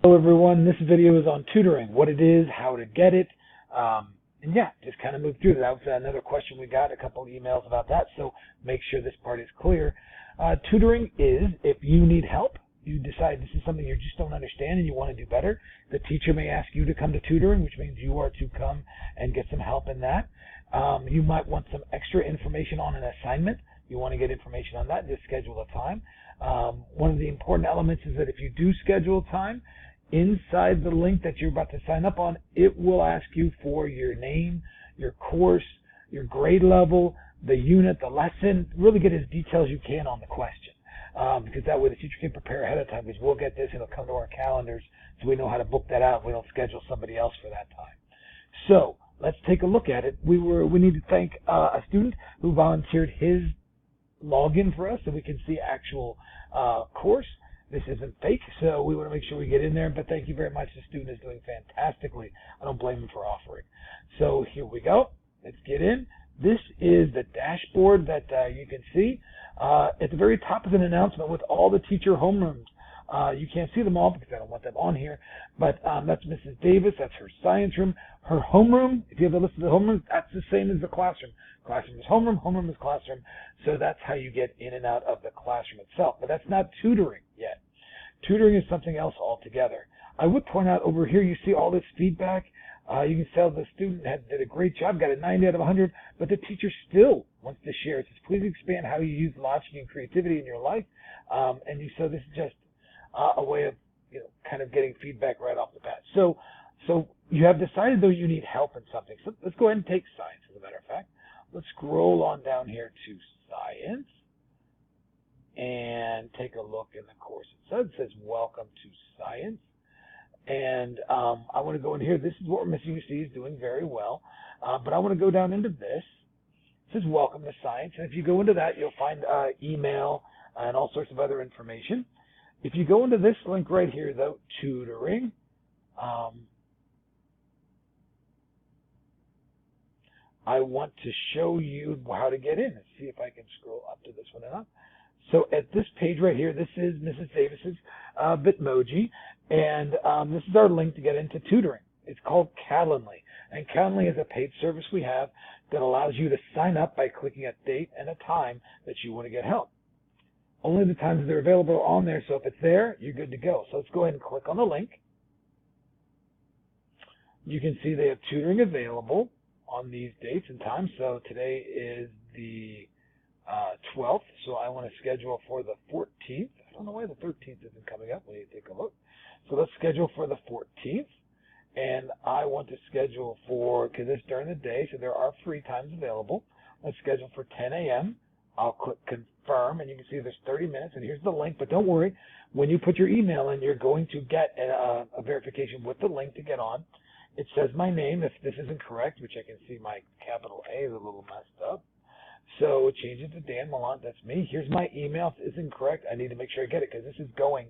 Hello everyone, this video is on tutoring, what it is, how to get it, and yeah, just kind of move through that. That was another question we got, a couple emails about that, so make sure this part is clear. Tutoring is if you need help, you decide this is something you just don't understand and you want to do better, the teacher may ask you to come to tutoring, which means you are to come and get some help in that. You might want some extra information on an assignment. You want to get information on that, just schedule a time. One of the important elements is that if you do schedule time, inside the link that you're about to sign up on, it will ask you for your name, your course, your grade level, the unit, the lesson. Really get as detailed as you can on the question, because that way the teacher can prepare ahead of time, because we'll get this and it'll come to our calendars so we know how to book that out. We don't schedule somebody else for that time. So let's take a look at it. We need to thank a student who volunteered his login for us so we can see actual course. This isn't fake, so we want to make sure we get in there, but thank you very much. The student is doing fantastically. I don't blame him for offering. So here we go. Let's get in. This is the dashboard that you can see. At the very top is an announcement with all the teacher homerooms. You can't see them all because I don't want them on here, but that's Mrs. Davis. That's her science room. Her homeroom, if you have a list of the homerooms, that's the same as the classroom. Classroom is homeroom, homeroom is classroom. So that's how you get in and out of the classroom itself. But that's not tutoring yet. Tutoring is something else altogether. I would point out over here, you see all this feedback. You can tell the student did a great job, got a 90 out of 100, but the teacher still wants to share. It says, please expand how you use logic and creativity in your life. And you saw this is just a way of kind of getting feedback right off the bat. So you have decided, though, you need help in something. So let's go ahead and take science, as a matter of fact. Let's scroll on down here to science and take a look in the course. It says welcome to science. And I want to go in here. This is what Miss UC is doing very well. But I want to go down into this. It says welcome to science. And if you go into that, you'll find email and all sorts of other information. If you go into this link right here, though, tutoring, I want to show you how to get in. Let's see if I can scroll up to this one and up. So at this page right here, this is Mrs. Davis's Bitmoji, and this is our link to get into tutoring. It's called Calendly, and Calendly is a paid service we have that allows you to sign up by clicking a date and a time that you want to get help. Only the times they're available are on there, so if it's there, you're good to go. So let's go ahead and click on the link. You can see they have tutoring available on these dates and times. So today is the 12th, so I want to schedule for the 14th. I don't know why the 13th isn't coming up. We need to take a look. So let's schedule for the 14th, and I want to schedule for, because it's during the day, so there are free times available. Let's schedule for 10 a.m. I'll click confirm, and you can see there's 30 minutes, and here's the link. But don't worry, when you put your email in, you're going to get a verification with the link to get on. It says my name. If this isn't correct, which I can see my capital A is a little messed up, so change it to Dan Millant. That's me. Here's my email. If it isn't correct, I need to make sure I get it, because this is going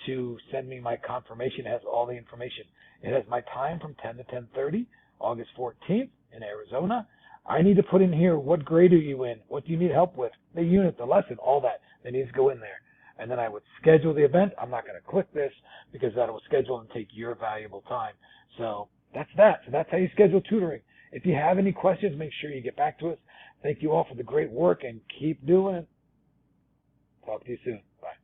to send me my confirmation. It has all the information. It has my time from 10 to 10:30, August 14th in Arizona. I need to put in here, what grade are you in? What do you need help with? The unit, the lesson, all that. That needs to go in there. And then I would schedule the event. I'm not going to click this because that will schedule and take your valuable time. So that's that. So that's how you schedule tutoring. If you have any questions, make sure you get back to us. Thank you all for the great work and keep doing it. Talk to you soon. Bye.